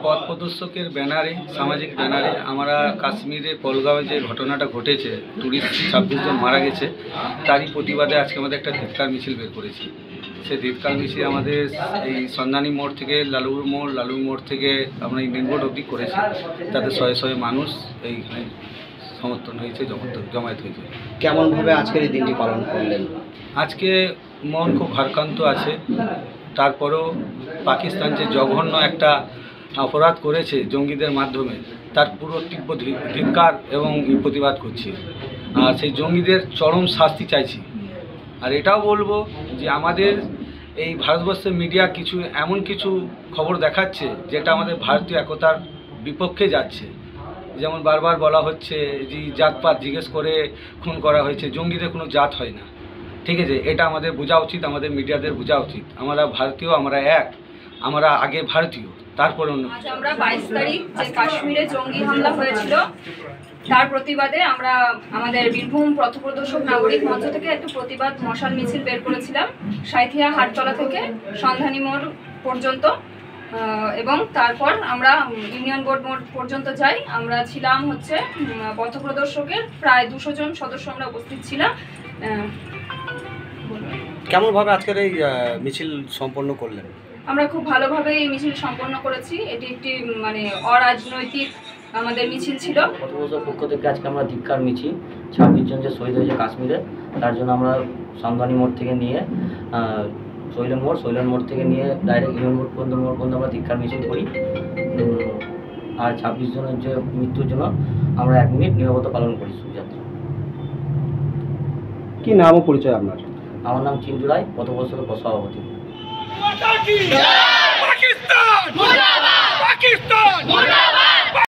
পথ প্রদর্শকের ব্যানারে সামাজিক ব্যানারে আমরা কাশ্মীরে পলগাঁওয়ে যে ঘটনাটা ঘটেছে, টুরিস্ট 26 জন মারা গেছে, তারই প্রতিবাদে আজকে আমাদের একটা ধিক্কার মিছিল বের করেছি। সেই ধিক্কার মিছিল আমাদের এই সন্ধানী মোড় থেকে লালুর মোড় থেকে আমরা ইন্ডিয়ান বোর্ড অবধি করেছি। তাতে শয়ে শয়ে মানুষ এইখানে সমর্থন হয়েছে, জমায়েত হয়েছে। কেমনভাবে আজকের এই দিনটি পালন করলেন? আজকে মন খুব ভারাক্রান্ত আছে। তারপরেও পাকিস্তান যে জঘন্য একটা অপরাধ করেছে জঙ্গিদের মাধ্যমে, তার পুরো তীব্র ধিক্কার এবং প্রতিবাদ করছি। আর সেই জঙ্গিদের চরম শাস্তি চাইছি। আর এটাও বলবো যে আমাদের এই ভারতবর্ষের মিডিয়া এমন কিছু খবর দেখাচ্ছে যেটা আমাদের ভারতীয় একতার বিপক্ষে যাচ্ছে। যেমন বারবার বলা হচ্ছে যে জাতপাত জিজ্ঞেস করে খুন করা হয়েছে, জঙ্গিদের কোনো জাত হয় না। ঠিক আছে, এটা আমাদের বোঝা উচিত, আমাদের মিডিয়াদের বোঝা উচিত। আমরা ভারতীয়, আমরা এক, আমরা আগে ভারতীয়, তারপরে অন্য। আমরা 22 তারিখ যে কাশ্মীরে জঙ্গি হামলা হয়েছিল তার প্রতিবাদে আমরা আমাদের বীরভূম পথপ্রদর্শক নাগরিক মঞ্চ থেকে একটু প্রতিবাদ মশাল মিছিল বের করেছিলাম সাঁইথিয়া হাটতলা থেকে সন্ধানী মোড় পর্যন্ত, এবং তারপর আমরা ইউনিয়ন বোর্ড মোড় পর্যন্ত যাই। আমরা ছিলাম হচ্ছে পথপ্রদর্শকের প্রায় 200 জন সদস্য আমরা উপস্থিত ছিলাম। কেমনভাবে আজকের এই মিছিল সম্পন্ন করলেন? আমরা খুব ভালোভাবে এই মিছিল সম্পন্ন করেছি। এটি একটি অরাজনৈতিক আমাদের মিছিল ছিল। পথপ্রদর্শক পক্ষ থেকে আজকে আমরা ধিক্কার মিছিল 26 জন যে শহীদ হয়েছে কাশ্মীরে, তার জন্য আমরা সন্ধানী মোড় থেকে নিয়ে শৈলেন মোড় থেকে নিয়ে ডাইরেক্ট ইউনিয়ন বোর্ড পর্যন্ত আমরা ধিক্কার মিছিল করি। আর 26 জনের যে মৃত্যুর জন্য আমরা 1 মিনিট নীরবতা পালন করি শোভাযাত্রা। কি নাম ও পরিচয় আপনার? আমার নাম চিন্টু রায়, পথপ্রদর্শকের সভাপতি। পাকিস্তান!